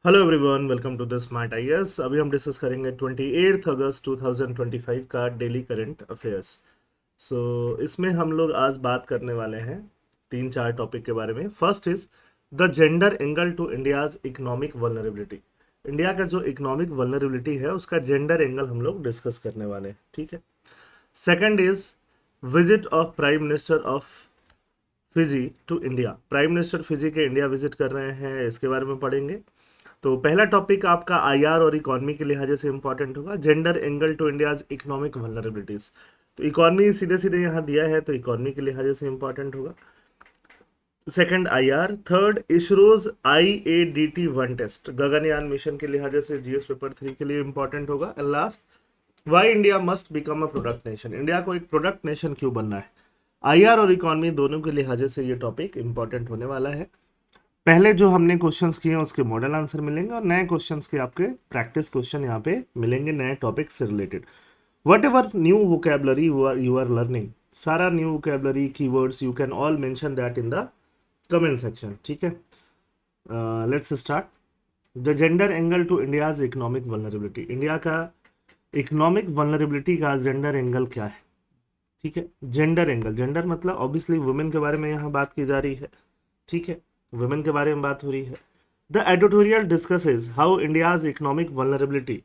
Hello everyone, welcome to the smart IAS. अभी हम discuss करेंगे 28 अगस्त 2025 का डेली करंट अफेयर्स। इसमें हम लोग आज बात करने वाले हैं तीन चार टॉपिक के बारे में। First is the gender angle to India's economic vulnerability. India का जो इकोनॉमिक वल्नरेबिलिटी है उसका जेंडर एंगल हम लोग डिस्कस करने वाले हैं, ठीक है। Second is visit of prime minister of Fiji to India. Prime minister Fiji के इंडिया विजिट कर रहे हैं, इसके बारे में पढ़ेंगे। तो पहला टॉपिक आपका आईआर और इकोनॉमी के लिहाजे से इंपॉर्टेंट होगा, gender angle to India's economic vulnerabilities. तो इकोनॉमी सीधे सीधे यहाँ दिया है तो इकोनॉमी के लिहाजे से इंपॉर्टेंट होगा। Second IR. Third ISRO's IADT-1 test, Gaganyaan mission के लिहाजे से जीएस पेपर 3 के लिए इंपॉर्टेंट होगा। And last, why India must become a product nation. India को एक प्रोडक्ट नेशन क्यों बनना है। आईआर और इकोनॉमी दोनों के लिहाजे से ये टॉपिक इंपॉर्टेंट होने वाला है। पहले जो हमने क्वेश्चंस किए हैं उसके मॉडल आंसर मिलेंगे और नए क्वेश्चंस के आपके प्रैक्टिस क्वेश्चन यहाँ पे मिलेंगे नए टॉपिक से related. Whatever new vocabulary you are learning, सारा new vocabulary keywords you can all mention that in the comment section, ठीक है। Let's start. The gender angle to India's economic vulnerability. India का economic vulnerability का gender angle क्या है, ठीक है। Gender angle, gender मतलब ऑब्वियसली वुमेन के बारे में यहाँ बात की जा रही है, ठीक है, वुमेन के बारे में बात हो रही है। The editorial discusses how India's economic vulnerability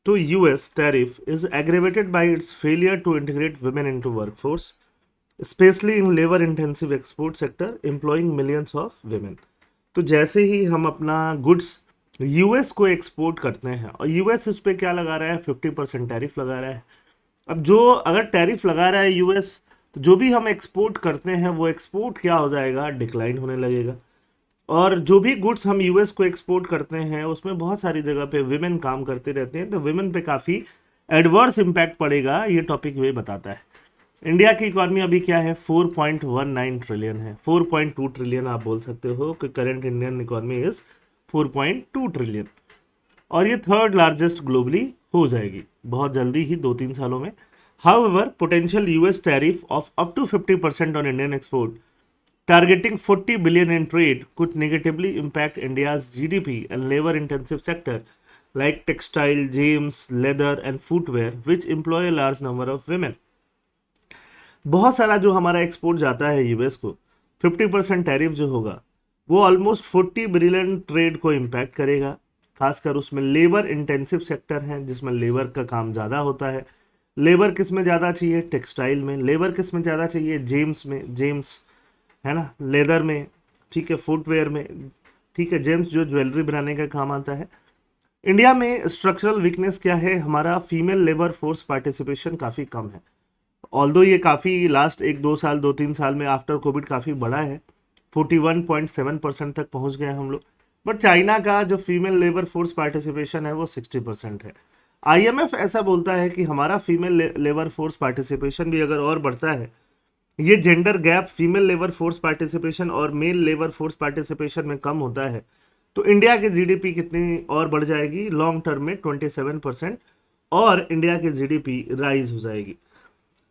to US tariff is aggravated by its failure to integrate women into workforce, especially in labor intensive export sector employing millions of women। तो जैसे ही हम अपना गुड्स यूएस को export करते हैं और US इस पे क्या लगा रहा है, 50% टैरिफ लगा रहा है। अब जो अगर टैरिफ लगा रहा है यूएस, तो जो भी हम एक्सपोर्ट करते हैं वो एक्सपोर्ट क्या हो जाएगा, डिक्लाइन होने लगेगा। और जो भी गुड्स हम यूएस को एक्सपोर्ट करते हैं उसमें बहुत सारी जगह पे विमेन काम करते रहते हैं, तो विमेन पे काफ़ी एडवर्स इम्पैक्ट पड़ेगा, ये टॉपिक वे बताता है। इंडिया की इकॉनमी अभी क्या है, 4.19 ट्रिलियन है। 4.2 ट्रिलियन आप बोल सकते हो कि current Indian economy is 4.2 trillion, और ये थर्ड लार्जेस्ट ग्लोबली हो जाएगी बहुत जल्दी ही, 2-3 सालों में। However potential US tariff of up to 50% on Indian export targeting 40 billion in trade could negatively impact India's GDP and labor-intensive sector like textile, gyms, leather and footwear, which employ a large number of women। बहुत सारा जो हमारा export जाता है US को, 50% tariff जो होगा वो ऑलमोस्ट 40 बिलियन ट्रेड को इम्पैक्ट करेगा। खासकर उसमें लेबर इंटेंसिव सेक्टर है जिसमें लेबर का काम ज़्यादा होता है। लेबर किस में ज़्यादा चाहिए, टेक्सटाइल में। लेबर किस में ज़्यादा चाहिए, जेम्स में, जेम्स है ना, लेदर में, ठीक है, फुटवेयर में, ठीक है, जेम्स जो ज्वेलरी बनाने का काम आता है। इंडिया में स्ट्रक्चरल वीकनेस क्या है, हमारा फीमेल लेबर फोर्स पार्टिसिपेशन काफ़ी कम है। ऑल्दो ये काफ़ी लास्ट 1-2 साल 2-3 साल में आफ्टर कोविड काफ़ी बढ़ा है, 41.7% तक पहुंच गए हम लोग। बट चाइना का जो फीमेल लेबर फोर्स पार्टिसिपेशन है वो 60% है। आईएमएफ ऐसा बोलता है कि हमारा फीमेल लेबर फोर्स पार्टिसिपेशन भी अगर और बढ़ता है, ये gender gap female labour force participation और मेल लेबर फोर्स पार्टिसिपेशन में कम होता है, तो इंडिया की जीडीपी कितनी और बढ़ जाएगी, लॉन्ग टर्म में 27%, और इंडिया की जीडीपी राइज हो जाएगी।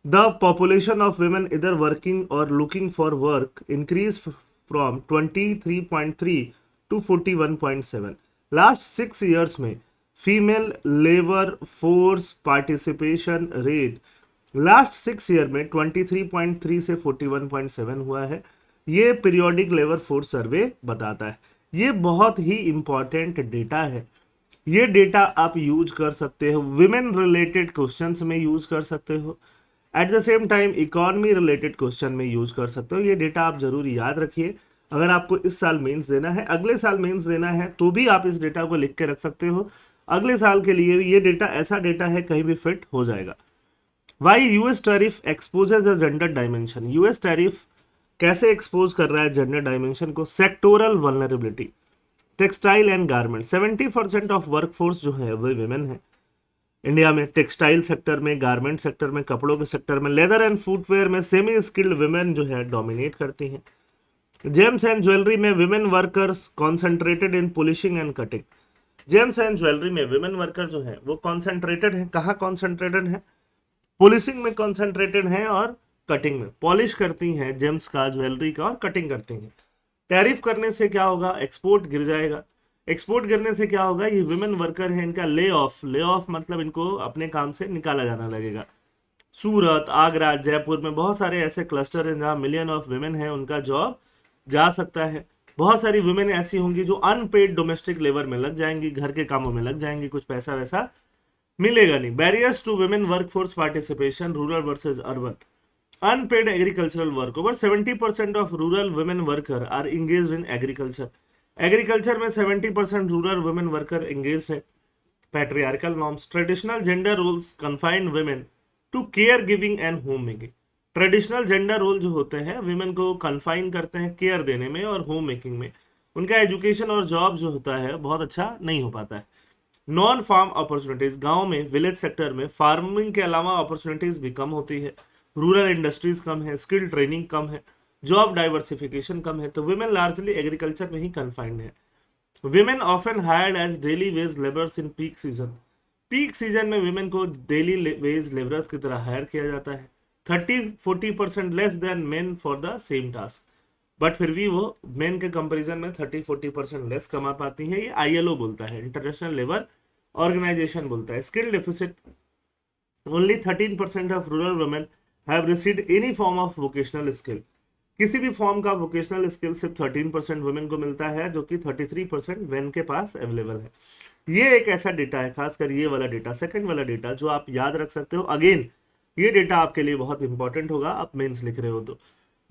द पॉपुलेशन ऑफ वुमेन इधर वर्किंग और looking for work increase from 23.3 to 41.7। Last 6 years में female labour force participation rate last 6 year में 23.3 से 41.7 हुआ है। ये पीरियोडिक लेबर फोर्स सर्वे बताता है। ये बहुत ही इंपॉर्टेंट डेटा है। ये डेटा आप यूज कर सकते हो, विमेन रिलेटेड क्वेश्चंस में यूज कर सकते हो, at the same time economy related question में यूज कर सकते हो। ये डेटा आप जरूर याद रखिए। अगर आपको इस साल मेंस देना है, अगले साल मेंस देना है, तो भी आप इस डेटा को लिख के रख सकते हो। अगले साल के लिए ये डेटा ऐसा डेटा है, कहीं भी फिट हो जाएगा। Why US tariff exposes the gender dimension. US tariff कैसे एक्सपोज कर रहा है जेंडर डायमेंशन को, sectoral vulnerability, textile and garment. 70% of workforce जो है वो विमेन है इंडिया में। टेक्सटाइल सेक्टर में, गारमेंट सेक्टर में, कपड़ों के सेक्टर में, लेदर एंड फुटवेयर में सेमी स्किल्ड विमेन जो है डोमिनेट करती हैं। जेम्स एंड ज्वेलरी में women workers concentrated in polishing and cutting. James and jewellery में विमेन वर्कर जो है वो कॉन्सेंट्रेटेड है, कहाँ कॉन्सेंट्रेटेड है, पॉलिशिंग में कॉन्सेंट्रेटेड हैं और कटिंग में। पॉलिश करती हैं जेम्स का, ज्वेलरी का, और कटिंग करती हैं। टैरिफ करने से क्या होगा, एक्सपोर्ट गिर जाएगा। एक्सपोर्ट करने से क्या होगा, ये वुमेन वर्कर है, इनका ले ऑफ मतलब इनको अपने काम से निकाला जाना लगेगा। सूरत, आगरा, जयपुर में बहुत सारे ऐसे क्लस्टर हैं जहाँ मिलियन ऑफ वुमेन हैं, उनका जॉब जा सकता है। बहुत सारी वुमेन ऐसी होंगी जो अनपेड डोमेस्टिक लेबर में लग जाएंगी, घर के कामों में लग जाएंगी, कुछ पैसा वैसा मिलेगा नहीं। Barriers to women workforce participation, rural versus urban. Unpaid agricultural work, over 70% of rural women worker are engaged in agriculture. Agriculture में 70% रूरल वुमेन वर्कर एंगेज्ड है। Patriarchal norms, traditional gender roles confine women to care giving and home making. Traditional gender role जो होते हैं women को confine करते हैं care देने में और होम मेकिंग में। उनका एजुकेशन और जॉब जो होता है बहुत अच्छा नहीं हो पाता है। नॉन फार्म अपॉर्चुनिटीज, गांव में विलेज सेक्टर में फार्मिंग के अलावा अपॉर्चुनिटीज भी कम होती है। रूरल इंडस्ट्रीज कम है, स्किल ट्रेनिंग कम है, जॉब डाइवर्सिफिकेशन कम है, तो वुमेन लार्जली एग्रीकल्चर में ही कन्फाइंड है। Women often hired as daily wage labours in peak season. Peak season में विमेन को डेली वेज लेबरर्स की तरह हायर किया जाता है। 30-40% less than men for the same task, but फिर भी वो मेन के कंपैरिजन में 30-40% लेस कमा पाती हैं। ये आईएलओ बोलता है, इंटरनेशनल लेबर ऑर्गेनाइजेशन बोलता है। Skill deficit, only 13% of rural women have received any form of vocational skill. किसी भी फॉर्म का वोकेशनल स्किल सिर्फ 13% वुमेन को मिलता है, जो कि 33% मेन के पास अवेलेबल है। ये एक ऐसा डेटा है, खासकर ये वाला डेटा, सेकंड वाला डेटा, जो आप याद रख सकते हो। अगेन ये डेटा आपके लिए बहुत इंपॉर्टेंट होगा, आप मेंस लिख रहे हो तो।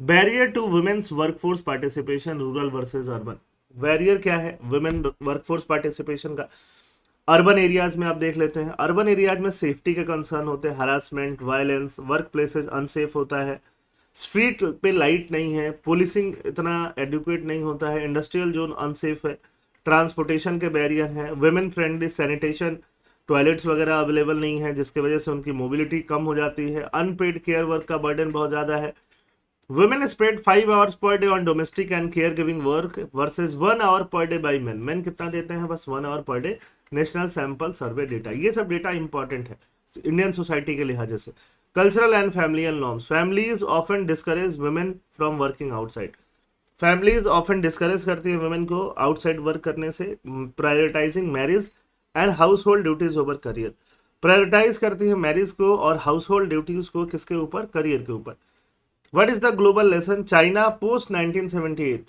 Barrier to women's workforce participation, rural versus urban. Barrier क्या है वुमेन वर्कफोर्स पार्टिसिपेशन का? अर्बन एरियाज में आप देख लेते हैं। अर्बन एरियाज में सेफ्टी के कंसर्न होते हैं, harassment, violence, work places unsafe होता है, स्ट्रीट पे लाइट नहीं है, पुलिसिंग इतना एडुकेट नहीं होता है, इंडस्ट्रियल जोन अनसेफ है, ट्रांसपोर्टेशन के बैरियर हैं, वुमेन फ्रेंडली सैनिटेशन टॉयलेट्स वगैरह अवेलेबल नहीं है, जिसकी वजह से उनकी मोबिलिटी कम हो जाती है, अनपेड केयर वर्क का बर्डन बहुत ज़्यादा है। Women spend 5 hours per day on domestic and care giving work versus 1 hour per day by man. Man कितना देते हैं? बस 1 hour per day, national sample survey data. ये सब डेटा इंपॉर्टेंट है इंडियन सोसाइटी के लिहाज से। Cultural and familial norms, families often discourage women from working outside. Families often discourage करती है वुमेन को आउटसाइड वर्क करने से। Prioritising marriage and household duties over career, prioritise करती है मैरिज को और हाउस होल्ड ड्यूटीज को, किसके ऊपर? करियर के ऊपर। What is the global lesson? China post 1978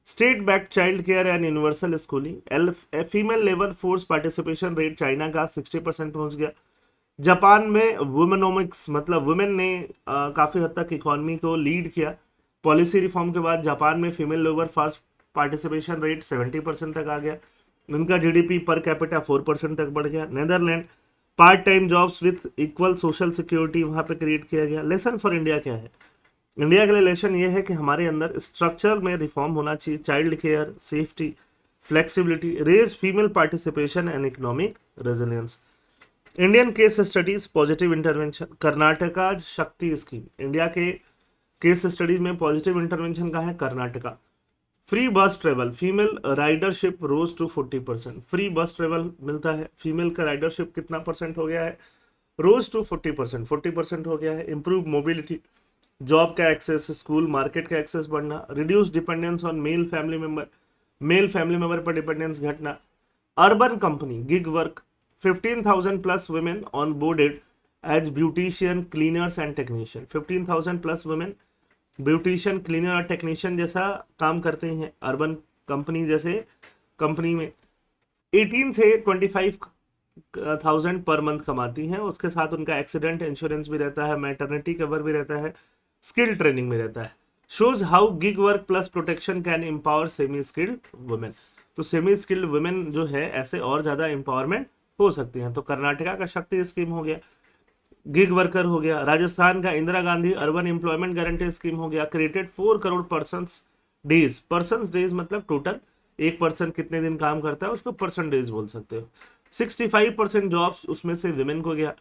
state backed child care and universal schooling. Female labour force participation rate China का 60% पहुंच गया। जापान में वुमेनोमिक्स मतलब वुमेन ने काफ़ी हद तक इकोनॉमी को लीड किया। पॉलिसी रिफॉर्म के बाद जापान में female labour force participation rate 70% तक आ गया। उनका जीडीपी पर कैपिटा 4% तक बढ़ गया। Netherland part time jobs with equal social security वहाँ पे क्रिएट किया गया। लेसन फॉर इंडिया क्या है? इंडिया के लिए लेसन ये है कि हमारे अंदर स्ट्रक्चर में रिफॉर्म होना चाहिए, child care, safety, flexibility, raise female participation and economic resilience. Indian case studies positive intervention, Karnataka Shakti scheme. India के केस स्टडीज में पॉजिटिव इंटरवेंशन का है Karnataka. Free bus travel, female ridership rose to 40%। Free bus travel मिलता है, female का ridership कितना percent हो गया है? रोज टू 40%, 40% हो गया है। इंप्रूव मोबिलिटी, जॉब का एक्सेस, स्कूल मार्केट का एक्सेस बढ़ना, reduce dependence on male family member पर डिपेंडेंस घटना। Urban company gig work, 15,000 plus women onboarded as beautician, cleaners and technician. 15,000 plus women beautician, cleaner और technician जैसा काम करते हैं अर्बन कंपनी जैसे कंपनी में। 18 से 25,000 पर मंथ कमाती हैं। उसके साथ उनका एक्सीडेंट इंश्योरेंस भी रहता है, मैटरनिटी कवर भी रहता है, स्किल ट्रेनिंग में रहता है। Shows how gig work plus protection can empower semi skilled women. तो सेमी स्किल्ड वुमेन जो है ऐसे और ज़्यादा एम्पावरमेंट हो सकती हैं। तो कर्नाटका का शक्ति स्कीम हो गया, गिग वर्कर हो गया। राजस्थान का Indira Gandhi urban employment guarantee scheme हो गया। क्रिएटेड 4 करोड़ पर्सन्स डेज मतलब टोटल एक पर्सन कितने दिन काम करता है उसको पर्सन डेज बोल सकते हो। 65% जॉब्स उसमें से विमेन को गया।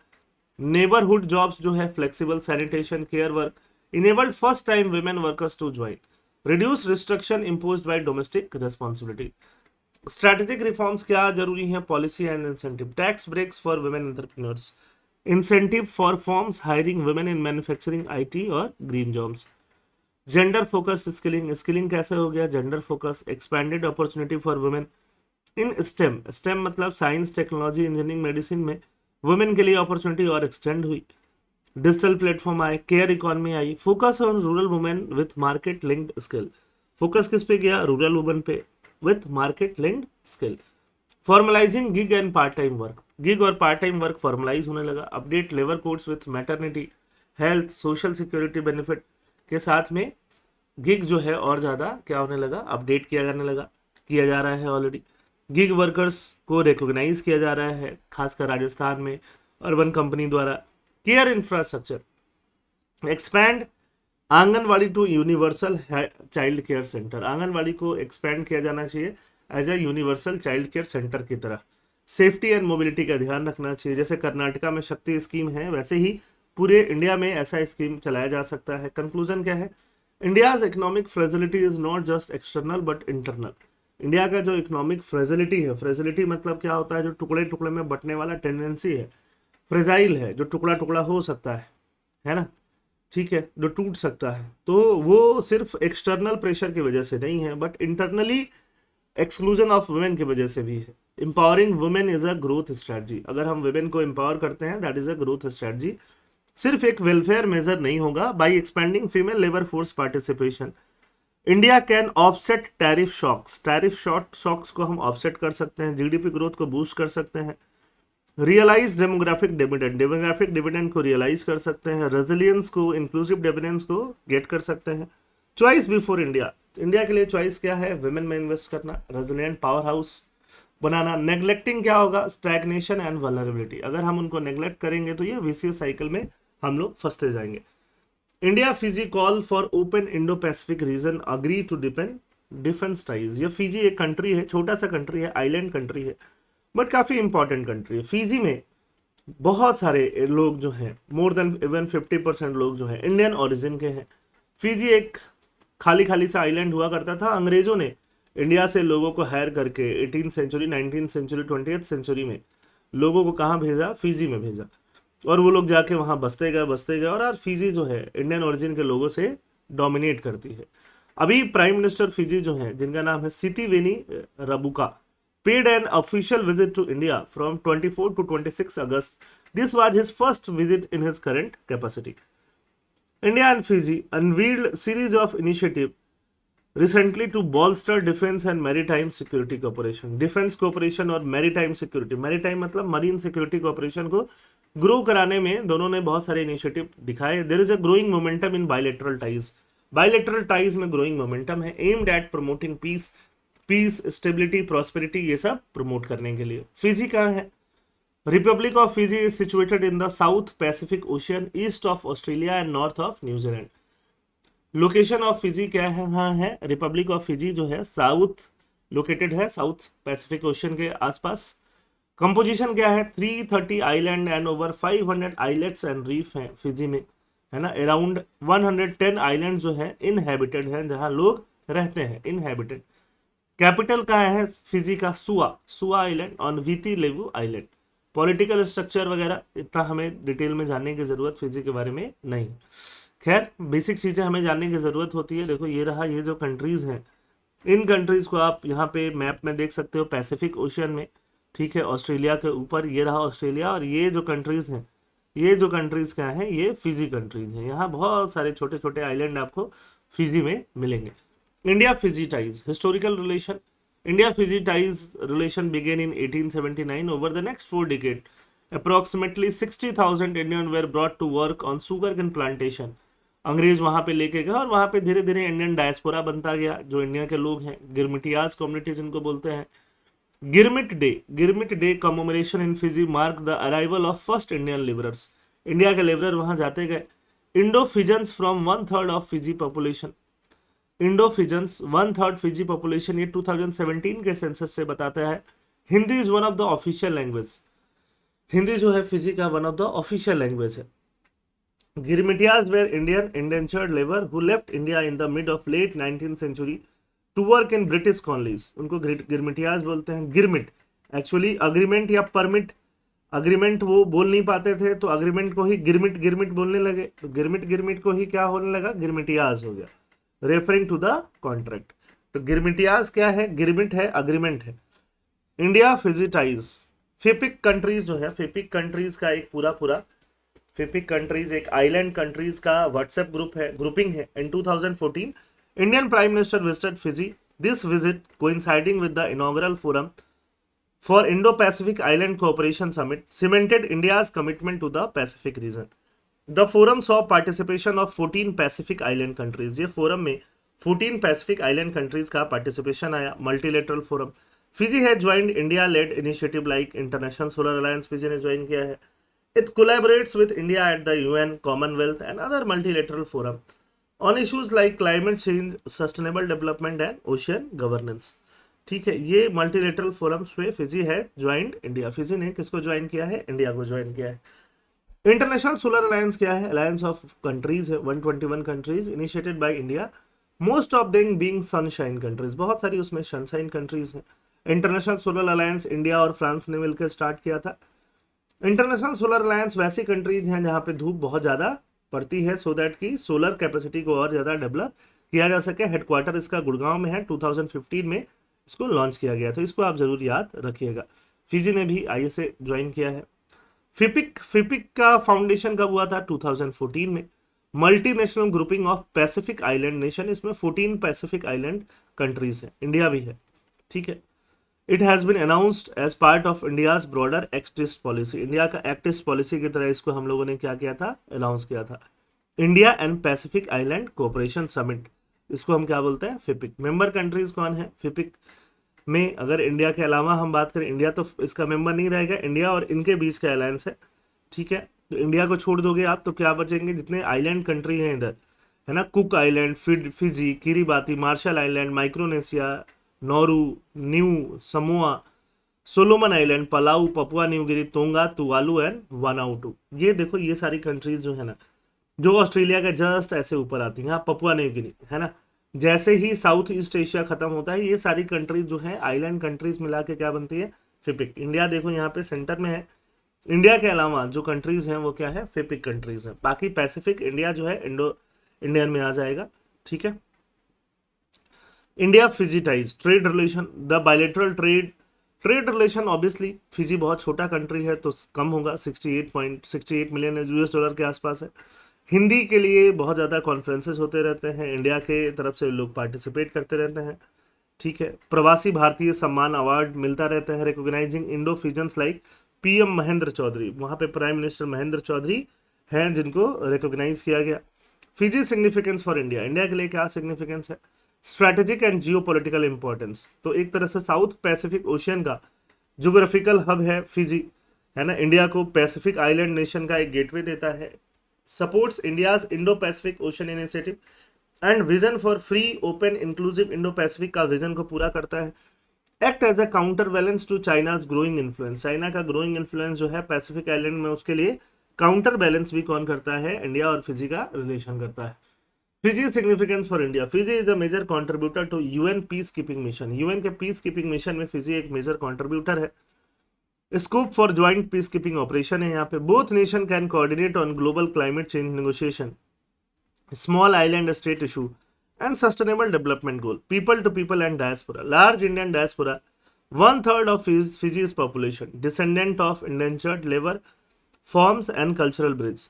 नेबरहुड जॉब्स जो है flexible sanitation care work enabled first time women workers to join. Reduce restriction imposed by domestic responsibility. Strategic reforms क्या जरूरी हैं? Policy and incentive, tax breaks for women entrepreneurs, incentive for forms hiring women in manufacturing, IT और green jobs. Gender focused skilling, skilling कैसे हो गया gender focus, expanded opportunity for women, in STEM, STEM मतलब science, technology, engineering, medicine में women के लिए opportunity और extend हुई। डिजिटल प्लेटफॉर्म आए, केयर इकोनॉमी आई, focus on rural women with market linked skill. Focus किस पे किया? रूरल वुमेन पे with market linked skill. Formalising gig and part time work, gig और पार्ट टाइम वर्क फॉर्मलाइज होने लगा। Update labour codes with maternity, health, social security benefit के साथ में गिग जो है और ज़्यादा क्या होने लगा? अपडेट किया जाने लगा, किया जा रहा है ऑलरेडी। गिग वर्कर्स को रिकॉग्नाइज किया जा रहा है, खासकर राजस्थान में अर्बन कंपनी द्वारा। Care infrastructure, expand anganwadi to universal child care centre, anganwadi को एक्सपैंड किया जाना चाहिए as a universal child care centre की तरह। सेफ्टी एंड मोबिलिटी का ध्यान रखना चाहिए, जैसे कर्नाटका में शक्ति स्कीम है वैसे ही पूरे इंडिया में ऐसा स्कीम चलाया जा सकता है। कंक्लूजन क्या है? India's economic fragility is not just external but internal. India का जो इकोनॉमिक फ्रेजिलिटी है, फ्रेजिलिटी मतलब क्या होता है? जो टुकड़े टुकड़े में बंटने वाला टेंडेंसी है, फ्रेजाइल है, जो टुकड़ा टुकड़ा हो सकता है ना, ठीक है, जो टूट सकता है, तो वो सिर्फ एक्सटर्नल प्रेशर की वजह से नहीं है but internally exclusion of women की वजह से भी है। Empowering women is a growth strategy, अगर हम वुमेन को एम्पावर करते हैं that is a growth strategy. सिर्फ एक वेलफेयर मेजर नहीं होगा। By expanding female labour force participation India can offset tariff shocks, tariff shocks को हम ऑफसेट कर सकते हैं, जीडीपी ग्रोथ को बूस्ट कर सकते हैं। Realise demographic dividend, demographic dividend को रियलाइज कर सकते हैं। रेजिलियंस को, इंक्लूसिव डिविडेंड्स को गेट कर सकते हैं। चॉइस बिफोर इंडिया, इंडिया के लिए चॉइस क्या है? वुमेन में इन्वेस्ट करना, रेजिलियंट पावर हाउस बनाना। नेग्लेक्टिंग क्या होगा? स्टैग्नेशन एंड वल्नरेबिलिटी, अगर हम उनको नेग्लेक्ट करेंगे तो ये विशियस साइकिल में हम लोग फंसते जाएंगे। India Fiji call for open Indo Pacific region, agree to depend defence ties. ये फिजी एक कंट्री है, छोटा सा कंट्री है, आइलैंड कंट्री है बट काफी इंपॉर्टेंट कंट्री है। फिजी में बहुत सारे लोग जो हैं, मोर देन इवन 50% लोग जो हैं इंडियन ओरिजिन के हैं। फिजी एक खाली खाली सा आइलैंड हुआ करता था, अंग्रेजों ने इंडिया से लोगों को हायर करके 18th century, 19th century, 20th century में लोगों को कहाँ भेजा? फिजी में भेजा, और वो लोग जाके वहाँ बसते गए और आज फिजी जो है इंडियन ओरिजिन के लोगों से डोमिनेट करती है। अभी प्राइम मिनिस्टर फिजी जो है, जिनका नाम है सितिवेनी रबुका, paid an official visit to India from 24 to 26 August. This was his first visit in his current capacity. India and Fiji unveiled series of initiatives recently to bolster defense and maritime security cooperation. Defense cooperation और maritime security, maritime मतलब marine security cooperation को grow कराने में दोनों ने बहुत सारे initiative दिखाए। There is a growing momentum in bilateral ties, bilateral ties में ग्रोइंग मोमेंटम है, aimed at promoting peace, stability, prosperity, ये सब प्रमोट करने के लिए। फिजी कहाँ है? Republic of Fiji is situated in the South Pacific Ocean, east of Australia and north of New Zealand. Location of Fiji क्या है? हाँ है, रिपब्लिक ऑफ फिजी जो है साउथ लोकेटेड है, साउथ पैसिफिक ओशियन के आसपास। कंपोजिशन क्या है? 330 island and over 500 islets and reef हैं फिजी में, है ना। अराउंड 110 आइलैंड जो है इनहैबिटेड हैं, जहां लोग रहते हैं, इनहैबिटेड। कैपिटल कहाँ है फिजी का? सुआ आइलैंड ऑन वीती लेवू आइलैंड। पॉलिटिकल स्ट्रक्चर वगैरह इतना हमें डिटेल में जानने की जरूरत फिजी के बारे में नहीं। खैर बेसिक चीजें हमें जानने की जरूरत होती है। देखो ये रहा, ये जो कंट्रीज हैं, इन कंट्रीज को आप यहाँ पे मैप में देख सकते हो, पैसिफिक ओशियन में, ठीक है, ऑस्ट्रेलिया के ऊपर ये रहा ऑस्ट्रेलिया, और ये जो कंट्रीज हैं, ये जो कंट्रीज क्या हैं, ये फिजी कंट्रीज हैं। यहाँ बहुत सारे छोटे छोटे आइलैंड आपको फिजी में मिलेंगे। India Fiji ties, historical relation. India Fiji ties relation began in 1879। Over the next 4 decades approximately 60,000 Indian were brought to work on sugarcane plantation। अंग्रेज वहां पे लेके गए और वहां पे धीरे धीरे इंडियन डायस्पोरा बनता गया, जो इंडिया के लोग हैं, गिरमिटियाज कम्युनिटी जिनको बोलते हैं। Girmit day commemoration in Fiji mark the arrival of first Indian labourers. India के लेबरर वहां जाते गए। Indo Fijians from 1/3 of Fiji population. Indo Fijians 1/3 Fiji population, ये 2017 के सेंसस से बताता है। Hindi is one of the official language, Hindi जो है फिजी का one of the official language है। Girmitiyas were Indian indentured labour who left India in the mid of late 19th century to work in British colonies. उनको गिरमिटियाज बोलते हैं। Girmit actually agreement या permit, agreement वो बोल नहीं पाते थे तो अग्रीमेंट को ही गिरमिट गिरमिट बोलने लगे, तो गिरमिट को ही क्या होने लगा? गिरमिटियाज हो गया, रेफरिंग टू द कॉन्ट्रैक्ट। तो गिरमिटियाज क्या है? गिरमिट है, अग्रीमेंट है। India Fiji ties. FIPIC countries जो है, फिपिक कंट्रीज का एक पूरा पूरा, फिपिक कंट्रीज एक आइलैंड कंट्रीज का व्हाट्सएप ग्रुप है, ग्रुपिंग है। In 2014 Indian prime minister visited Fiji. This visit coinciding with the inaugural forum for Indo-Pacific Island Cooperation Summit cemented India's commitment to the Pacific region. The forum saw participation of 14 Pacific Island countries. ये forum में 14 Pacific Island countries का participation आया, multilateral forum. Fiji has joined India-led initiative like International Solar Alliance. Fiji ने join किया है. It collaborates with India at the UN, Commonwealth and other multilateral forum on issues like climate change, sustainable development and ocean governance. ठीक है, ये multilateral forums पे Fiji है joint India. Fiji ने किसको ज्वाइन किया है? इंडिया को ज्वाइन किया है। इंटरनेशनल सोलर अलायंस क्या है? अलायंस ऑफ कंट्रीज है, 121 countries initiated by India, most of them being sunshine countries, बहुत सारी उसमें सनशाइन कंट्रीज हैं। इंटरनेशनल सोलर अलायंस इंडिया और फ्रांस ने मिलकर स्टार्ट किया था। इंटरनेशनल सोलर अलायंस वैसी कंट्रीज हैं जहां पे धूप बहुत ज़्यादा पड़ती है, सो दैट की सोलर कैपेसिटी को और ज़्यादा डेवलप किया जा सके। हेडक्वार्टर इसका गुड़गांव में है। 2015 में इसको लॉन्च किया गया, तो इसको आप जरूर याद रखिएगा। फिजी ने भी आईएसए ज्वाइन किया है। फिपिक का फाउंडेशन कब हुआ था? 2014 में। Multinational grouping of Pacific island nation, इसमें 14 पैसिफिक आइलैंड कंट्रीज है, इंडिया भी है। ठीक है। It has been announced as part of India's broader Act East policy, India का एक्ट ईस्ट पॉलिसी की तरह इसको हम लोगों ने क्या किया था? अनाउंस किया था। India and Pacific island cooperation summit, इसको हम क्या बोलते हैं? फिपिक। मेंबर कंट्रीज कौन है फिपिक में? अगर इंडिया के अलावा हम बात करें, इंडिया तो इसका मेंबर नहीं रहेगा, इंडिया और इनके बीच का अलायंस है। ठीक है, तो इंडिया को छोड़ दोगे आप तो क्या बचेंगे? जितने आइलैंड कंट्री हैं इधर, है ना, Cook Island, Fiji, Kiribati, Marshall Island, Micronesia, Nauru, New Samoa, Solomon Island, Palau, Papua New Guinea, Tonga, Tuvalu and Vanuatu. ये देखो, ये सारी कंट्रीज जो है ना, जो ऑस्ट्रेलिया के जस्ट ऐसे ऊपर आती हैं। पपुआ न्यू गिनी, है ना, जैसे ही साउथ ईस्ट एशिया खत्म होता है, ये सारी कंट्रीज जो है आइलैंड कंट्रीज मिला के क्या बनती है? फिपिक। इंडिया देखो यहाँ पे सेंटर में है। इंडिया के अलावा जो कंट्रीज हैं वो क्या है? फिपिक कंट्रीज हैं। बाकी पैसिफिक इंडिया जो है इंडो इंडियन में आ जाएगा। ठीक है। India Fiji ties, trade relation, the bilateral trade relation, obviously Fiji बहुत छोटा कंट्री है तो कम होगा, 68 मिलियन यूएस डॉलर के आसपास है। हिंदी के लिए बहुत ज़्यादा कॉन्फ्रेंसेस होते रहते हैं, इंडिया के तरफ से लोग पार्टिसिपेट करते रहते हैं। ठीक है। प्रवासी भारतीय सम्मान अवार्ड मिलता रहता है, recognising Indo Fijians like PM Mahendra Chaudhry, वहाँ पे प्राइम मिनिस्टर महेंद्र चौधरी हैं जिनको रिकॉग्नाइज किया गया। Fiji significance for India, India के लिए क्या सिग्निफिकेंस है? Strategic and geo political importance, तो एक तरह से साउथ पैसिफिक ओशियन का जोग्राफिकल हब है फिजी, है ना, इंडिया को पैसिफिक आइलैंड नेशन का एक गेटवे देता है। supports India's Indo-Pacific Ocean Initiative and vision for free, open, inclusive Indo-Pacific का विजन को पूरा करता है। Act as a counter balance to China's growing influence, China का ग्रोइंग इन्फ्लुएंस जो है पैसिफिक आइलैंड में, उसके लिए काउंटर बैलेंस भी कौन करता है? इंडिया और फिजी का रिलेशन करता है। Fiji significance for India, Fiji is a major contributor to UN peace keeping mission, UN के पीस कीपिंग मिशन में फिजी एक मेजर कंट्रीब्यूटर है। Scope for joint peace keeping operation है यहाँ पे। Both nation can coordinate on global climate change negotiation, small island state issue and sustainable development goal, people to people and diaspora, large Indian diaspora, 1/3 of Fiji's population, descendant of indentured labor forms and cultural bridge.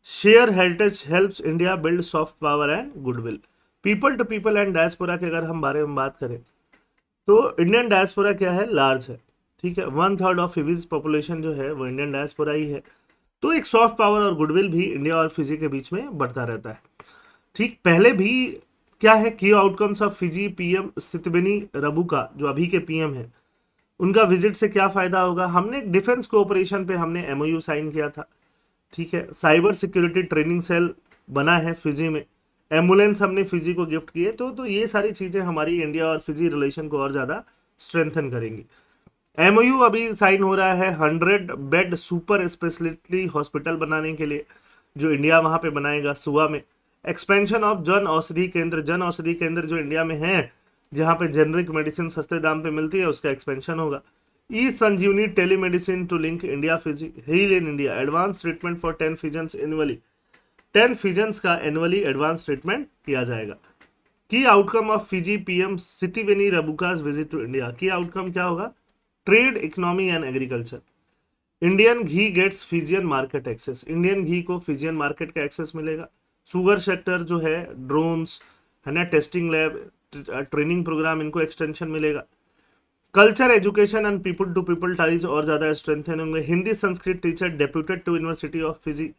Share heritage helps India build soft power and goodwill. People to people and diaspora के अगर हम बारे में बात करें तो Indian diaspora क्या है? लार्ज है। ठीक है, 1/3 ऑफ फिजीज पॉपुलेशन जो है वो इंडियन डायस्पोरा ही है। तो एक सॉफ्ट पावर और गुडविल भी इंडिया और फिजी के बीच में बढ़ता रहता है। ठीक, पहले भी क्या है की आउटकम्स ऑफ फिजी पीएम स्थितिबेनी रबुका जो अभी के पीएम है, उनका विजिट से क्या फायदा होगा? हमने एक डिफेंस कोऑपरेशन पे हमने एमओयू साइन किया था। ठीक है, साइबर सिक्योरिटी ट्रेनिंग सेल बना है फिजी में, एम्बुलेंस हमने फिजी को गिफ्ट किए। तो ये सारी चीजें हमारी इंडिया और फिजी रिलेशन को और ज्यादा स्ट्रेंथन करेंगी। एमओयू अभी साइन हो रहा है 100 बेड सुपर स्पेशलिटी हॉस्पिटल बनाने के लिए, जो इंडिया वहां पे बनाएगा सुआ में। एक्सपेंशन ऑफ जन औषधि केंद्र जो इंडिया में है, जहां पे जेनरिक मेडिसिन सस्ते दाम पे मिलती है, उसका एक्सपेंशन होगा। E Sanjeevani telemedicine to link India Fiji, heal in India, advance treatment for 10 Fijians annually, 10 Fijians का एनुअली एडवांस ट्रीटमेंट किया जाएगा। Key outcome of Fiji PM Sitiveni Rabuka's visit to India, key outcome क्या होगा? Trade, economy and agriculture. Indian ghee gets Fijian market access, Indian ghee को Fijian market का access मिलेगा। Sugar sector जो है, ड्रोन्स है ना, टेस्टिंग लैब, ट्रेनिंग प्रोग्राम, इनको एक्सटेंशन मिलेगा। Culture, education and people to people ties और ज्यादा स्ट्रेंथन होंगे। Hindi Sanskrit teacher deputed to university of Fiji.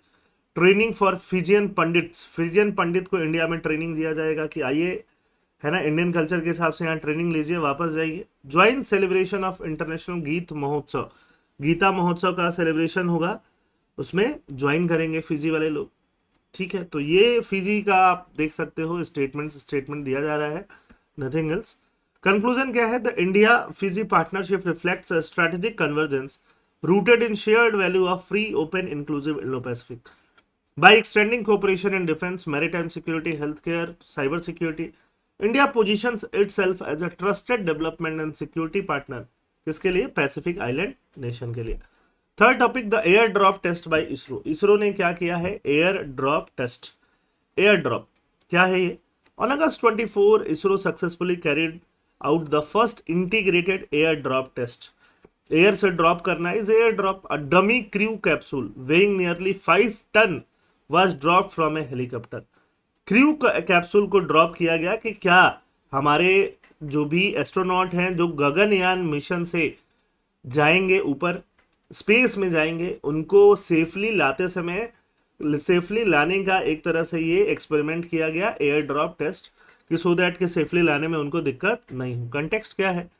Training for Fijian pandits, Fijian pandit को इंडिया में ट्रेनिंग दिया जाएगा कि आइए, है ना, इंडियन कल्चर के हिसाब से यहाँ ट्रेनिंग लीजिए, वापस जाइए। ज्वाइन सेलिब्रेशन ऑफ इंटरनेशनल गीत महोत्सव, गीता महोत्सव का सेलिब्रेशन होगा, उसमें ज्वाइन करेंगे फिजी वाले लोग। ठीक है, तो ये फिजी का आप देख सकते हो स्टेटमेंट दिया जा रहा है, नथिंग एल्स। कंक्लूजन क्या है? The India Fiji partnership reflects a strategic convergence rooted in shared value of free, open, inclusive Indo-Pacific. By extending cooperation in defense, maritime security, healthcare, cyber security, India positions itself as a trusted development and security partner. किसके लिए? Pacific island nation के लिए। Third topic, the air drop test by ISRO. ISRO ने क्या किया है? Air drop test. Air drop क्या है ये? On August 24 ISRO successfully carried out the first integrated air drop test. Air से ड्रॉप करना is air drop. A dummy crew capsule weighing nearly 5 ton was drop from a helicopter. Crew capsule को drop किया गया कि क्या हमारे जो भी एस्ट्रोनॉट हैं जो गगनयान मिशन से जाएंगे, ऊपर स्पेस में जाएंगे, उनको सेफली लाते समय, सेफली लाने का एक तरह से ये एक्सपेरिमेंट किया गया, एयर ड्रॉप टेस्ट, कि सो दैट कि सेफली लाने में उनको दिक्कत नहीं हो। कंटेक्स्ट क्या है?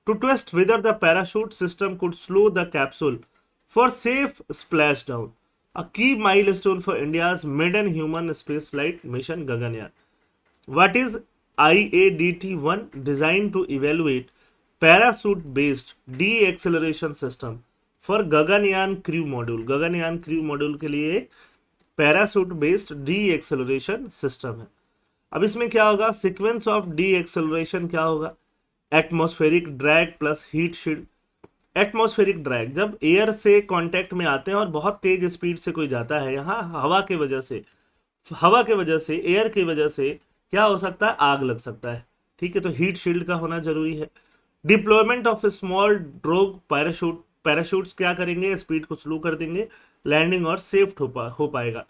To test whether the parachute system could slow the capsule for safe splashdown, a key milestone for India's maiden human spaceflight mission Gaganyaan. What is IADT-1? Designed to evaluate parachute-based de-acceleration system for Gaganyaan crew module. Gaganyaan crew module के लिए parachute-based de-acceleration system है। अब इसमें क्या होगा? Sequence of de-acceleration क्या होगा? Atmospheric drag plus heat shield. Atmospheric drag, जब एयर से कांटेक्ट में आते हैं और बहुत तेज स्पीड से कोई जाता है, यहाँ हवा के वजह से, एयर की वजह से क्या हो सकता है? आग लग सकता है। ठीक है, तो हीट शील्ड का होना जरूरी है। Deployment of small drogue parachute, parachutes क्या करेंगे? स्पीड को स्लो कर देंगे, लैंडिंग और सेफ हो पाएगा।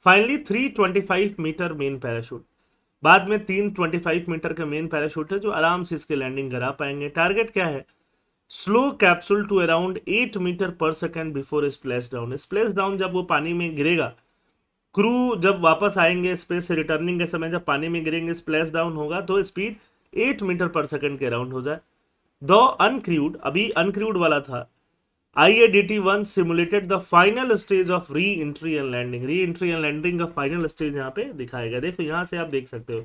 फाइनली 325 मीटर मेन पैराशूट, बाद में 325 मीटर का मेन पैराशूट है जो आराम से इसके लैंडिंग करा पाएंगे। टारगेट क्या है? Slow capsule to around 8 metre per second before splash down. Splash down जब वो पानी में गिरेगा, क्रू जब वापस आएंगे स्पेस से रिटर्निंग के समय, जब पानी में गिरेंगे, स्प्लैश डाउन होगा तो स्पीड 8 मीटर पर सेकेंड के अराउंड हो जाए। दो अनक्रूड, अभी अनक्रूड वाला था, IADT-1 simulated the final stage of re entry and landing. Re entry and landing का फाइनल स्टेज यहाँ पे दिखाया गया। देखो यहाँ से आप देख सकते हो,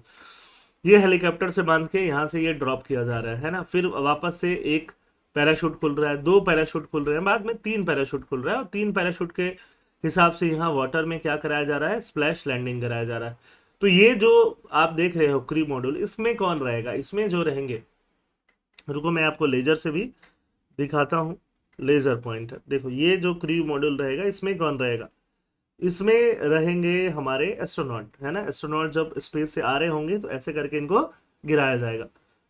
ये हेलीकॉप्टर से बांध के यहाँ से ये ड्रॉप किया जा रहा है ना, फिर वापस से एक पैराशूट खुल रहा है, 2 पैराशूट खुल रहे हैं, बाद में 3 पैराशूट खुल रहा है, और 3 पैराशूट के हिसाब से यहाँ वाटर में क्या कराया जा रहा है? स्प्लैश लैंडिंग कराया जा रहा है। तो ये जो आप देख रहे हो क्रू मॉड्यूल, इसमें कौन रहेगा? इसमें जो रहेंगे, रुको मैं आपको लेजर से भी दिखाता हूँ, लेजर पॉइंटर। देखो ये जो क्रू मॉड्यूल रहेगा, इसमें कौन रहेगा? इसमें रहेंगे हमारे एस्ट्रोनॉट, है ना। एस्ट्रोनॉट जब स्पेस से आ रहे होंगे तो ऐसे करके इनको गिराया जाएगा।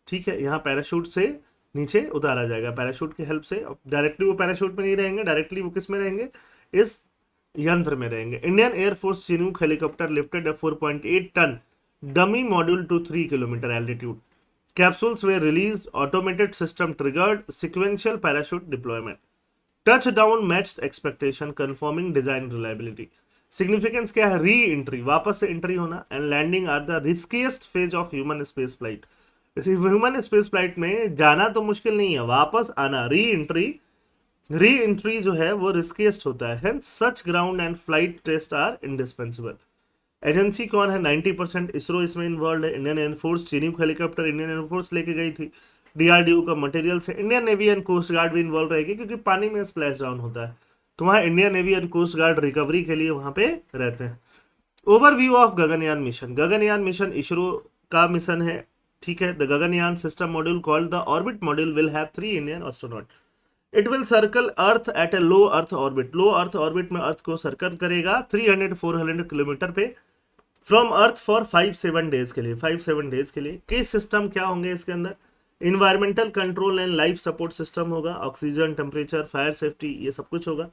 ठीक है, यहाँ पैराशूट से नीचे उतारा जाएगा, पैराशूट की हेल्प से। डायरेक्टली वो पैराशूट में नहीं रहेंगे, डायरेक्टली वो किस में रहेंगे? इस यंत्र में रहेंगे। Indian Air Force Chinook helicopter lifted a 4.8 ton dummy module to 3 kilometer altitude. Capsules were released, automated system triggered, sequential parachute deployment. Touchdown matched expectation, confirming design reliability. Significance क्या है? री-एंट्री, वापस से एंट्री होना, and landing are the riskiest phase of human space flight. जैसे human space flight में जाना तो मुश्किल नहीं है, वापस आना, री एंट्री जो है वो रिस्कीएस्ट होता है। Hence such ground and flight test are indispensable. Agency कौन है? 90% इसरो इसमें इन्वॉल्व है। Indian Air Force, Chinook helicopter Indian Air Force लेके गई थी, DRDO का मटेरियल से। Indian Navy and Coast Guard भी इन्वॉल्व रहेगी, क्योंकि पानी में स्प्लैश डाउन होता है, तो वहाँ Indian Navy and Coast Guard recovery के लिए वहाँ पे रहते हैं। Overview of Gaganyaan mission. Gaganyaan mission ISRO का मिशन है। ठीक है, the Gaganyaan system module called the orbit module will have 3 Indian astronaut. It will circle earth at a low earth orbit. Low earth orbit में अर्थ को सर्कल करेगा 300-400 किलोमीटर पे, from earth for 5-7 days के लिए। 5-7 days के लिए। Case system क्या होंगे इसके अंदर? Environmental control and life support system होगा, ऑक्सीजन, टेम्परेचर, फायर सेफ्टी, ये सब कुछ होगा।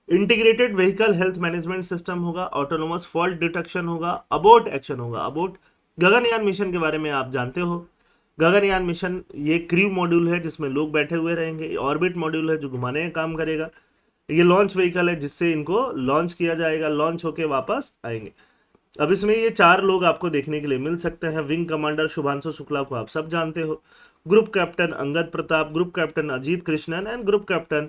Integrated vehicle health management system होगा, ऑटोनोमस फॉल्ट डिटेक्शन होगा, अबोट एक्शन होगा। अबोट गगनयान मिशन के बारे में आप जानते हो। गगनयान मिशन ये क्रू मॉड्यूल है जिसमें लोग बैठे हुए रहेंगे, ऑर्बिट मॉड्यूल है जो घुमाने का काम करेगा, ये लॉन्च व्हीकल है जिससे इनको लॉन्च किया जाएगा, लॉन्च होके वापस आएंगे। अब इसमें ये 4 लोग आपको देखने के लिए मिल सकते हैं। विंग कमांडर शुभांशु शुक्ला को आप सब जानते हो, group captain Angad Pratap, group captain Ajit Krishnan and group captain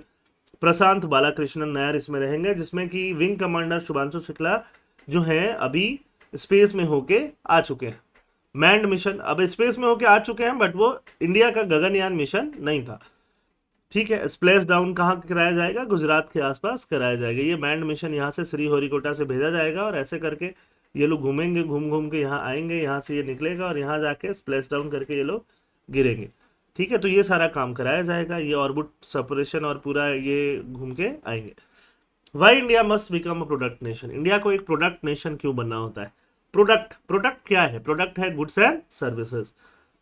Prashanth Balakrishnan Nair इसमें रहेंगे, जिसमें कि विंग कमांडर शुभांशु शुक्ला जो है अभी स्पेस में होके आ चुके हैं। मैंड मिशन अब स्पेस में होके आ चुके हैं, बट वो इंडिया का गगनयान मिशन नहीं था। ठीक है, स्प्लैश डाउन कहाँ कराया जाएगा? गुजरात के आसपास कराया जाएगा। ये मैंड मिशन यहाँ से श्रीहरिकोटा से भेजा जाएगा और ऐसे करके ये लोग घूमेंगे, घूम घूम के यहाँ आएंगे, यहाँ से ये निकलेगा और यहाँ जाके स्प्लैश डाउन करके ये लोग गिरेंगे। ठीक है, तो ये सारा काम कराया जाएगा, ये ऑर्बिट सेपरेशन और पूरा ये घूम के आएंगे। Why India must become a product nation? India को एक प्रोडक्ट नेशन क्यों बनना होता है? प्रोडक्ट क्या है? प्रोडक्ट है गुड्स एंड सर्विसेज।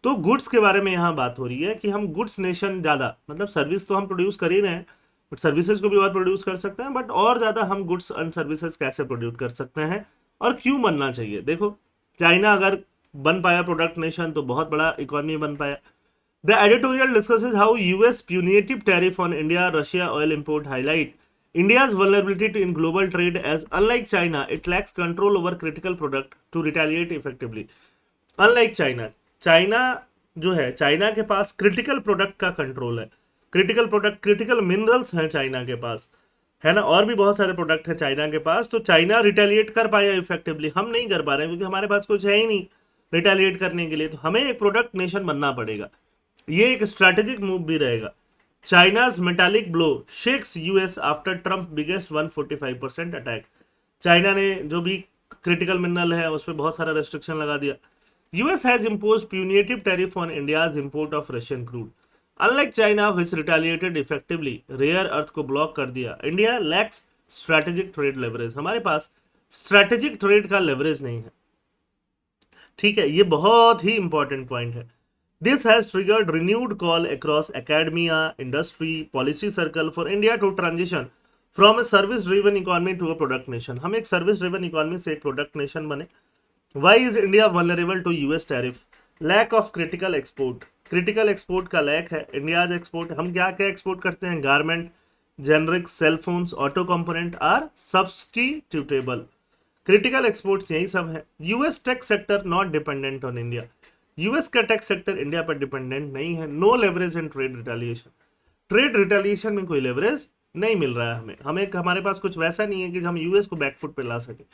तो गुड्स के बारे में यहाँ बात हो रही है कि हम गुड्स नेशन ज़्यादा, मतलब सर्विस तो हम प्रोड्यूस कर ही रहे हैं, बट सर्विसेज को भी और प्रोड्यूस कर सकते हैं, बट और ज़्यादा हम गुड्स एंड सर्विसेज कैसे प्रोड्यूस कर सकते हैं और क्यों बनना चाहिए? देखो, चाइना अगर बन पाया प्रोडक्ट नेशन तो बहुत बड़ा इकोनॉमी बन पाया। The editorial discusses how US punitive tariff on India Russia oil import highlight India's vulnerability in global trade as unlike China it lacks control over critical product to retaliate effectively. Unlike China, China जो है, China के पास critical product का control है। Critical product, critical minerals हैं China के पास, है ना, और भी बहुत सारे प्रोडक्ट हैं चाइना के पास। तो चाइना रिटेलिएट कर पाया इफेक्टिवली, हम नहीं कर पा रहे हैं क्योंकि हमारे पास कुछ है ही नहीं रिटेलिएट करने के लिए। तो हमें एक प्रोडक्ट नेशन बनना पड़ेगा, ये एक स्ट्रैटेजिक मूव भी रहेगा। China's metallic blow shakes US after Trump biggest 145% attack. China ने जो भी क्रिटिकल मिनरल है उस पर बहुत सारा रेस्ट्रिक्शन लगा दिया। US has imposed punitive tariff on India's import of Russian crude. Unlike China, which retaliated effectively, rare earth को ब्लॉक कर दिया, India lacks strategic trade leverage. हमारे पास strategic trade का leverage नहीं है। ठीक है, ये बहुत ही important point है। This has triggered renewed call across academia, industry, policy circle for India to transition from a service-driven economy to a product nation. हम एक service-driven economy से एक product nation बने। Why is India vulnerable to US tariff? Lack of critical export. Critical export का lack है। India's export, हम क्या क्या एक्सपोर्ट करते हैं? Garment, generic, cell phones, auto component are substitutable. Critical export यही सब है। US tech sector not dependent on India. US का टेक सेक्टर इंडिया पर डिपेंडेंट नहीं है। No leverage in trade retaliation. Trade retaliation में कोई लेवरेज नहीं मिल रहा है हमें हमारे पास कुछ वैसा नहीं है कि हम यूएस को बैकफुट पे ला सके।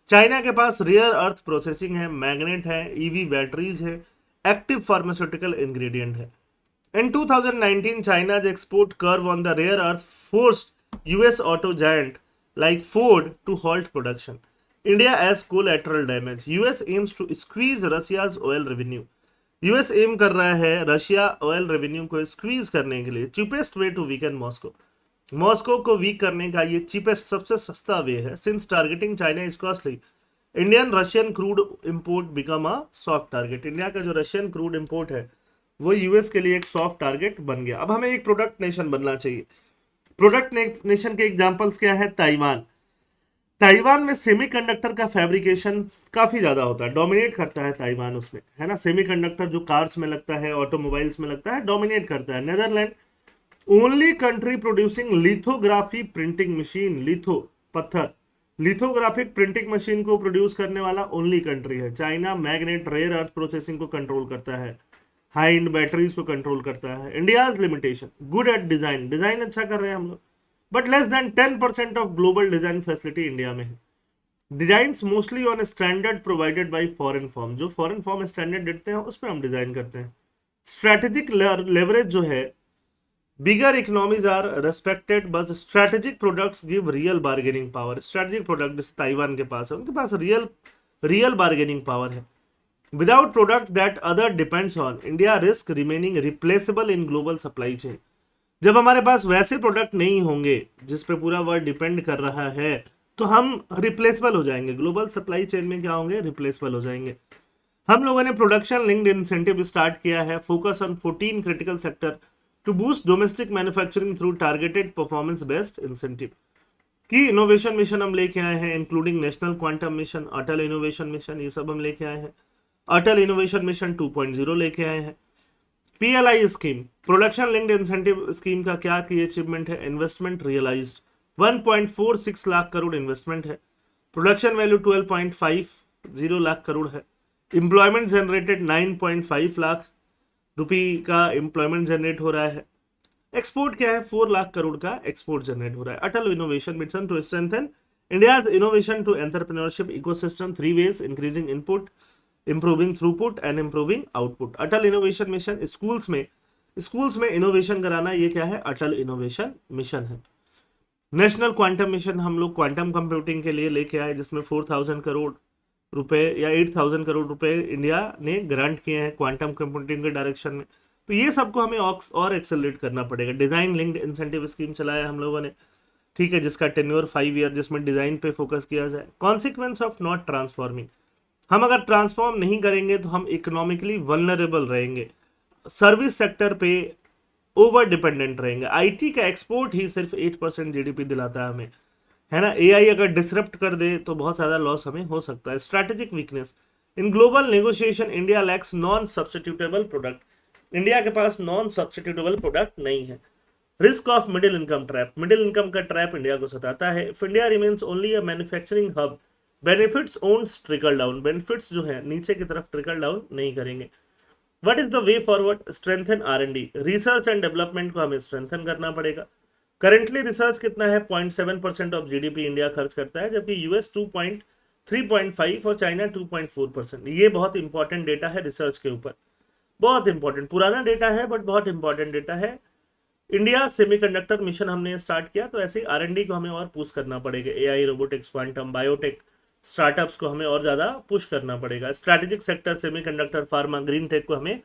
चाइना के पास रेयर अर्थ प्रोसेसिंग है, मैग्नेट है, ईवी बैटरीज है, एक्टिव फार्मास्यूटिकल इंग्रेडिएंट है। इन 2019 चाइना's export curve on the rare earth forced US auto giant like Ford to halt production. India as collateral damage. US aims to squeeze Russia's oil revenue. US aim कर रहा है Russia oil revenue को squeeze करने के लिए। Cheapest way to weaken Moscow. Moscow को weak करने का ये चीपेस्ट, सबसे सस्ता वे है। Since targeting China is costly, Indian Russian crude import become a soft target. India का जो रशियन क्रूड इंपोर्ट है वो यूएस के लिए एक सॉफ्ट टारगेट बन गया। अब हमें एक प्रोडक्ट नेशन बनना चाहिए। प्रोडक्ट नेशन के एग्जांपल्स क्या है? ताइवान। ताइवान में सेमीकंडक्टर का फैब्रिकेशन काफी ज्यादा होता है, डोमिनेट करता है ताइवान उसमें, है ना। सेमीकंडक्टर जो कार्स में लगता है, ऑटोमोबाइल्स में लगता है, डोमिनेट करता है। Netherland only country producing lithography printing machine. Litho पत्थर, लिथोग्राफिक प्रिंटिंग मशीन को प्रोड्यूस करने वाला ओनली कंट्री है। China magnet rare earth processing को कंट्रोल करता है, हाई एंड बैटरीज को कंट्रोल करता है। India's limitation, good at design, design अच्छा कर रहे हैं हम लोग, but less than 10% of global design facility India में है। Designs mostly on standard provided by foreign form, जो फॉरेन फॉर्म स्टैंडर्ड देते हैं उस पर हम डिजाइन करते हैं। स्ट्रैटेजिक लेवरेज जो है, bigger economies are respected but strategic products give real bargaining power. Strategic product जैसे ताइवान के पास है, उनके पास रियल बार्गेनिंग पावर है। Without product that other depends on, India risk remaining replaceable in global supply chain. जब हमारे पास वैसे प्रोडक्ट नहीं होंगे जिस पे पूरा वर्ल्ड डिपेंड कर रहा है, तो हम रिप्लेसेबल हो जाएंगे। ग्लोबल सप्लाई चेन में क्या होंगे? रिप्लेसेबल हो जाएंगे। हम लोगों ने प्रोडक्शन लिंक्ड इंसेंटिव स्टार्ट किया है, focus on 14 critical sector to boost domestic manufacturing through targeted performance based incentive. Key innovation mission हम लेके आए हैं, including National quantum Mission, Atal innovation Mission, ये सब हम लेके आए हैं। अटल इनोवेशन मिशन 2.0 लेके आए हैं। PLI scheme, production linked incentive scheme का क्या की अचीवमेंट है? Investment realised 1.46 lakh crore investment है। प्रोडक्शन वैल्यू 12.50 लाख करोड़ है। एम्प्लॉयमेंट जनरेटेड 9.5 लाख रुपए का एम्प्लॉयमेंट जनरेट हो रहा है। एक्सपोर्ट क्या है? 4 लाख करोड़ का एक्सपोर्ट जनरेट हो रहा है। Atal innovation mission to strengthen India's innovation to entrepreneurship ecosystem 3 ways: increasing input, improving throughput and improving output. Atal innovation mission schools में इनोवेशन कराना, ये क्या है? अटल इनोवेशन मिशन है। नेशनल क्वांटम मिशन हम लोग क्वांटम कंप्यूटिंग के लिए लेके आए, जिसमें 4,000 करोड़ रुपए या 8,000 करोड़ रुपए इंडिया ने ग्रांट किए हैं क्वांटम कंप्यूटिंग के डायरेक्शन में। तो ये सबको हमें और एक्सेलरेट करना पड़ेगा। डिजाइन लिंक्ड इंसेंटिव स्कीम चलाया हम लोगों ने, ठीक है, जिसका टेन्योर 5 ईयर, जिसमें डिजाइन पे फोकस किया जाए। कॉन्सिक्वेंस ऑफ नॉट ट्रांसफॉर्मिंग, हम अगर ट्रांसफॉर्म नहीं करेंगे तो हम इकोनॉमिकली वल्नरेबल रहेंगे, सर्विस सेक्टर पे ओवर डिपेंडेंट रहेंगे। आईटी का एक्सपोर्ट ही सिर्फ 8% जीडीपी दिलाता है हमें, है ना। एआई अगर डिसरप्ट कर दे तो बहुत ज़्यादा लॉस हमें हो सकता है। Strategic weakness, in global negotiation India lacks non substitutable product, India के पास नॉन सब्स्टिट्यूटेबल प्रोडक्ट नहीं है। Risk of middle income trap, middle income का ट्रैप इंडिया को सताता है। If India remains only a manufacturing hub, benefits won't trickle down, benefits जो है नीचे की तरफ ट्रिकल डाउन नहीं करेंगे। What is the way forward? Strengthen R and D, research and development को हमें स्ट्रेंथन करना पड़ेगा। करेंटली रिसर्च कितना है? 0.7% ऑफ जीडीपी इंडिया खर्च करता है, जबकि यूएस 3.5 और चाइना 2.4%। ये बहुत इंपॉर्टेंट डेटा है रिसर्च के ऊपर, बहुत इंपॉर्टेंट, पुराना डेटा है बट बहुत इंपॉर्टेंट डेटा है। इंडिया सेमीकंडक्टर मिशन हमने स्टार्ट किया, तो ऐसे आर&डी को हमें और पुश करना पड़ेगा। AI, robotics, quantum, biotech startups को हमें और ज़्यादा पुश करना पड़ेगा। Strategic sector semiconductor, pharma, green tech को हमें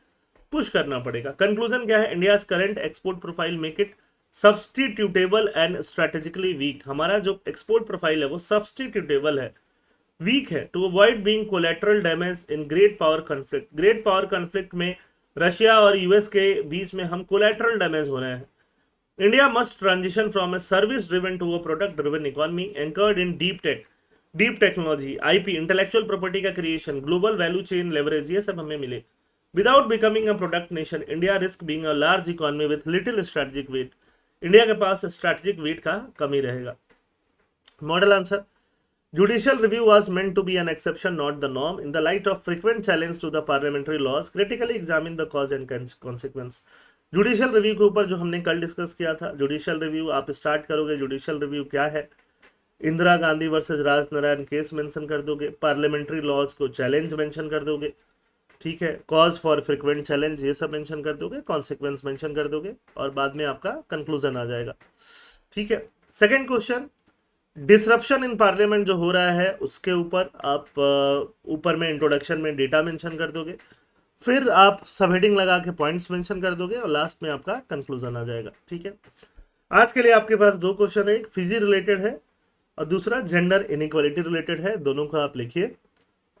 पुश करना पड़ेगा। कंक्लूजन क्या है? India's current export profile make it substitutable and strategically weak. हमारा जो एक्सपोर्ट प्रोफाइल है वो सब्स्टिट्यूटेबल है, वीक है। To avoid being collateral damage in great power conflict, great power conflict में रशिया और यूएस के बीच में हम कोलेटरल डैमेज हो रहे हैं। India must transition from a service driven to a product driven economy anchored in deep technology, IP, intellectual property का creation, global value chain leverage, ये सब हमें मिले। Without becoming a product nation, India risk being a large economy with little strategic wait, India के पास strategic wait का कमी रहेगा। Model answer, judicial review was meant to be an exception, not the norm. In the light of frequent challenge to the parliamentary laws, critically examine the cause and consequence. Judicial review के ऊपर जो हमने कल discuss किया था, judicial review आप start करोगे, judicial review क्या है? Indira Gandhi versus Rajnarayan case mention कर दोगे, पार्लियामेंट्री लॉज को चैलेंज मेंशन कर दोगे, ठीक है, कॉज फॉर फ्रिक्वेंट चैलेंज ये सब मेंशन कर दोगे, कॉन्सिक्वेंस मेंशन कर दोगे, और बाद में आपका कंक्लूजन आ जाएगा, ठीक है। Second question, disruption in parliament जो हो रहा है उसके ऊपर आप ऊपर में इंट्रोडक्शन में डेटा मेंशन कर दोगे, फिर आप सब हेडिंग लगा के पॉइंट्स मेंशन कर दोगे, और लास्ट में आपका कंक्लूजन आ जाएगा, ठीक है। आज के लिए आपके पास दो क्वेश्चन है, एक फिजी रिलेटेड है और दूसरा जेंडर इनइक्वालिटी रिलेटेड है। दोनों को आप लिखिए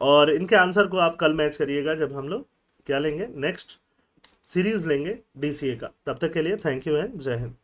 और इनके आंसर को आप कल मैच करिएगा जब हम लोग क्या लेंगे, नेक्स्ट सीरीज लेंगे डीसीए का। तब तक के लिए थैंक यू एंड जय हिंद।